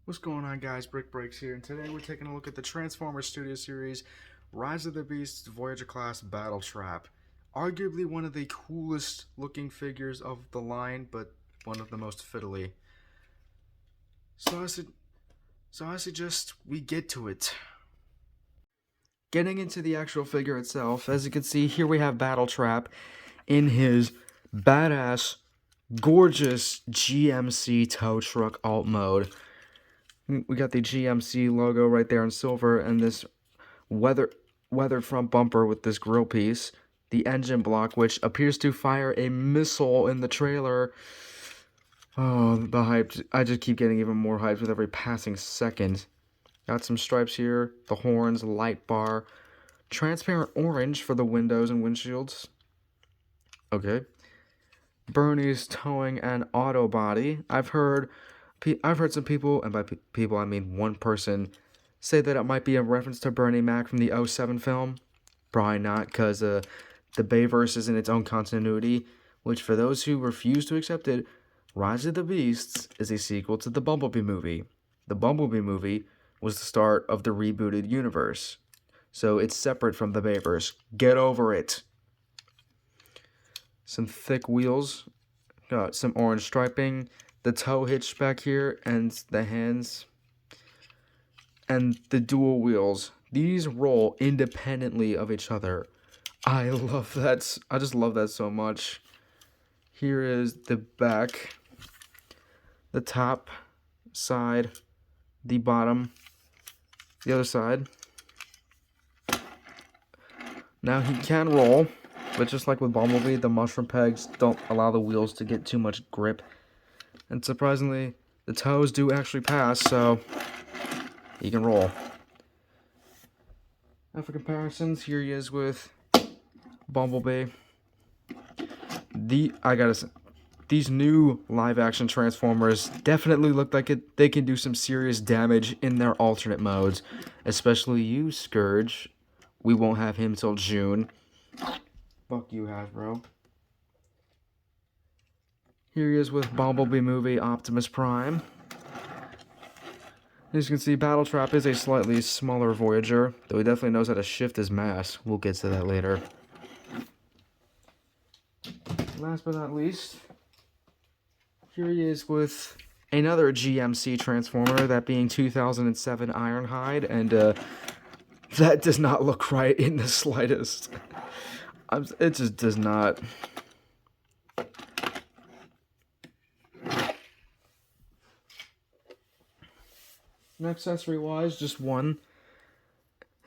What's going on, guys? Brick Breaks here, and today we're taking a look at the Transformers Studio Series Rise of the Beasts Voyager Class Battletrap. Arguably one of the coolest looking figures of the line, but one of the most fiddly. So I suggest we get to it. Getting into the actual figure itself, as you can see, here we have Battletrap in his badass, gorgeous GMC tow truck alt mode. We got the GMC logo right there in silver, and this weathered front bumper with this grill piece. The engine block, which appears to fire a missile in the trailer. Oh, the hype. I just keep getting even more hyped with every passing second. Got some stripes here, the horns, light bar, transparent orange for the windows and windshields. Okay. Bernie's towing an auto body. I've heard some people, and by people I mean one person, say that it might be a reference to Bernie Mac from the '07 film. Probably not, because the Bayverse is in its own continuity, which for those who refuse to accept it, Rise of the Beasts is a sequel to the Bumblebee movie. The Bumblebee movie was the start of the rebooted universe, so it's separate from the Bayverse. Get over it. Some thick wheels, got some orange striping, the tow hitch back here, and the hands, and the dual wheels. These roll independently of each other. I love that. I just love that so much. Here is the back, the top, side, the bottom, the other side. Now he can roll, but just like with Bumblebee, the mushroom pegs don't allow the wheels to get too much grip. And surprisingly, the toes do actually pass, so he can roll. Now for comparisons, here he is with Bumblebee. These new live-action Transformers definitely look like they can do some serious damage in their alternate modes. Especially you, Scourge. We won't have him till June. Fuck you, Hasbro. Here he is with Bumblebee movie Optimus Prime. As you can see, Battletrap is a slightly smaller Voyager, though he definitely knows how to shift his mass. We'll get to that later. Last but not least, here he is with another GMC Transformer, that being 2007 Ironhide, and that does not look right in the slightest. It just does not. Accessory-wise, just one.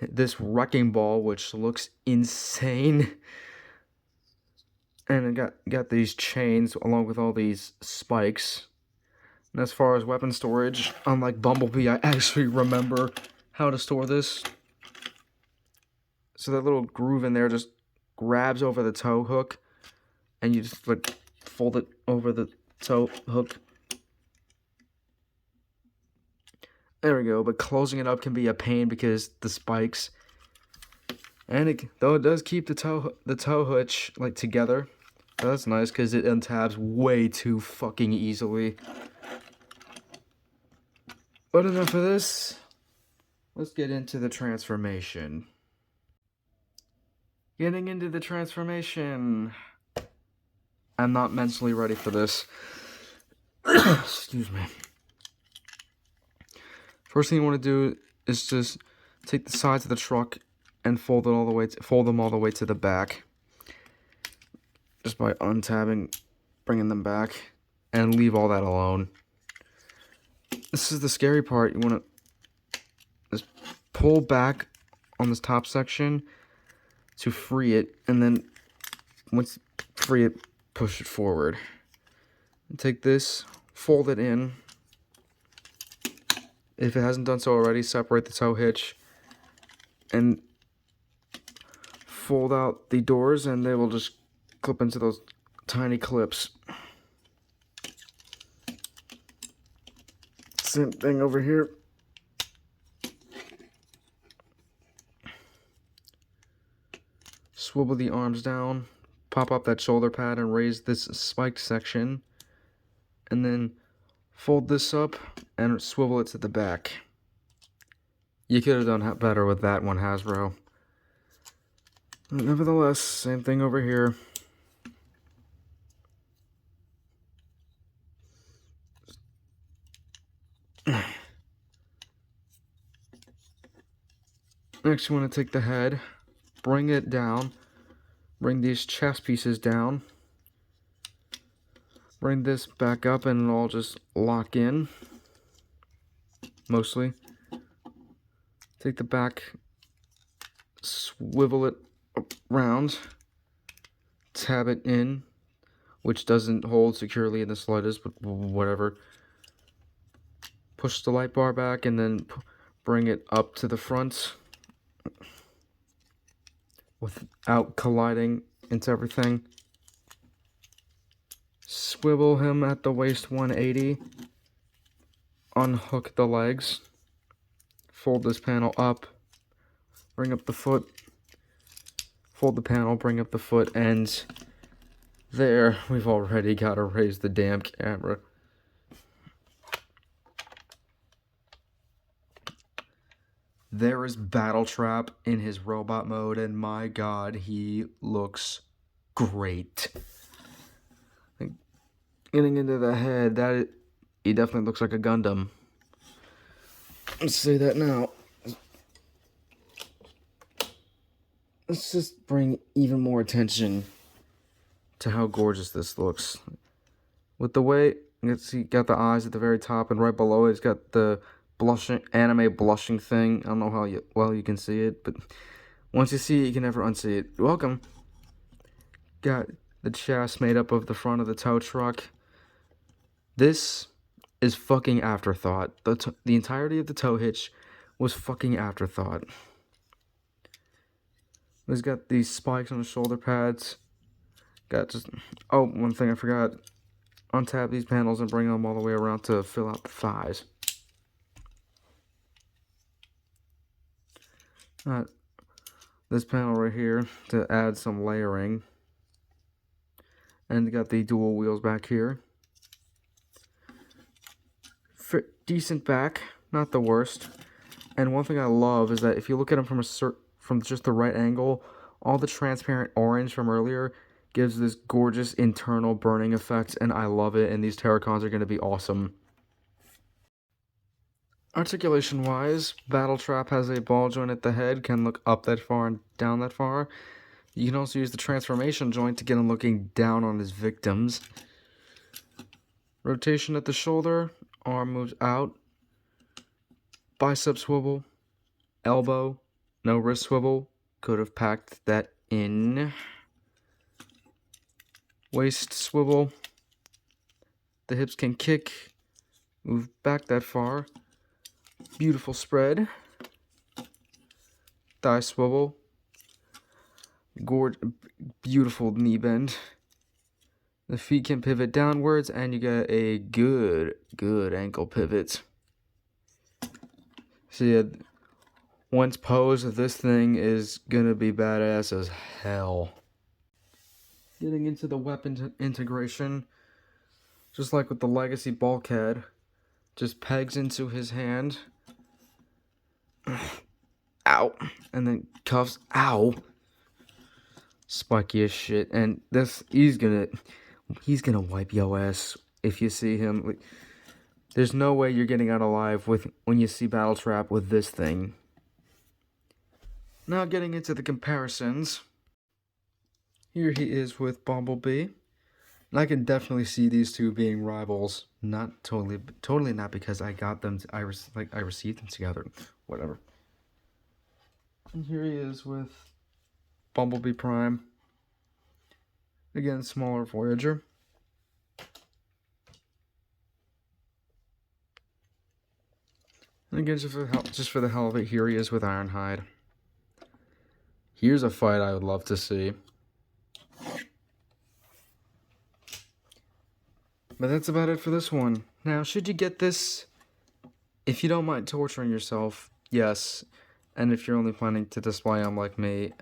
This wrecking ball, which looks insane. And it got these chains along with all these spikes. And as far as weapon storage, unlike Bumblebee, I actually remember how to store this. So that little groove in there just grabs over the tow hook, and you just like fold it over the tow hook. There we go, but closing it up can be a pain because the spikes. And though it does keep the tow hitch like together. So that's nice because it untabs way too fucking easily. But enough of this. Let's get into the transformation. Getting into the transformation. I'm not mentally ready for this. Excuse me. First thing you want to do is just take the sides of the truck and fold them all the way to the back. Just by untabbing, bringing them back, and leave all that alone. This is the scary part. You want to just pull back on this top section to free it, and then once free it, push it forward. And take this, fold it in. If it hasn't done so already, separate the tow hitch and fold out the doors, and they will just clip into those tiny clips. Same thing over here. Swivel the arms down, pop up that shoulder pad and raise this spiked section, and then fold this up and swivel it to the back. You could have done better with that one, Hasbro. But nevertheless, same thing over here. Next, you want to take the head, bring it down, bring these chest pieces down, bring this back up, and it'll all just lock in, mostly. Take the back, swivel it around, tab it in, which doesn't hold securely in the slightest, but whatever. Push the light bar back, and then bring it up to the front without colliding into everything. Swivel him at the waist 180. Unhook the legs. Fold this panel up. Bring up the foot. Fold the panel, bring up the foot, and there, we've already got to raise the damn camera. There is Battletrap in his robot mode, and my god, he looks great. Getting into the head, he definitely looks like a Gundam. Let's say that now. Let's just bring even more attention to how gorgeous this looks. With the way, let's see, got the eyes at the very top, and right below it, it's got the anime blushing thing. I don't know how well you can see it, but once you see it, you can never unsee it. You're welcome. Got the chassis made up of the front of the tow truck. This is fucking afterthought. The entirety of the tow hitch was fucking afterthought. It's got these spikes on the shoulder pads. Oh, one thing I forgot. Untap these panels and bring them all the way around to fill out the thighs. This panel right here to add some layering. And got the dual wheels back here. Decent back, not the worst. And one thing I love is that if you look at them from just the right angle, all the transparent orange from earlier gives this gorgeous internal burning effect, and I love it, and these Terracons are going to be awesome. Articulation-wise, Battletrap has a ball joint at the head, can look up that far and down that far. You can also use the transformation joint to get him looking down on his victims. Rotation at the shoulder, arm moves out. Bicep swivel, elbow, no wrist swivel, could have packed that in. Waist swivel, the hips can kick, move back that far. Beautiful spread. Thigh swivel. Beautiful knee bend. The feet can pivot downwards, and you get a good ankle pivot. So yeah, once posed, this thing is gonna be badass as hell. Getting into the weapon integration, just like with the Legacy bulkhead, just pegs into his hand. Ow. And then cuffs. Ow. Spiky as shit. And this, he's gonna wipe your ass if you see him. There's no way you're getting out alive when you see Battletrap with this thing. Now getting into the comparisons. Here he is with Bumblebee. And I can definitely see these two being rivals. Not totally not because I got them. I received them together. Whatever. And here he is with Bumblebee Prime. Again, smaller Voyager. And again, just for the hell of it, here he is with Ironhide. Here's a fight I would love to see. But that's about it for this one. Now, should you get this, if you don't mind torturing yourself, yes. And if you're only planning to display them like me,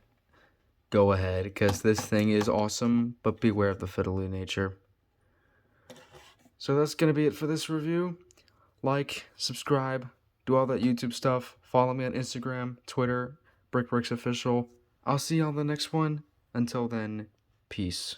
go ahead, because this thing is awesome, but beware of the fiddly nature. So that's going to be it for this review. like, subscribe, do all that YouTube stuff. Follow me on Instagram, Twitter, BrickBricksOfficial. I'll see you on the next one. Until then, peace.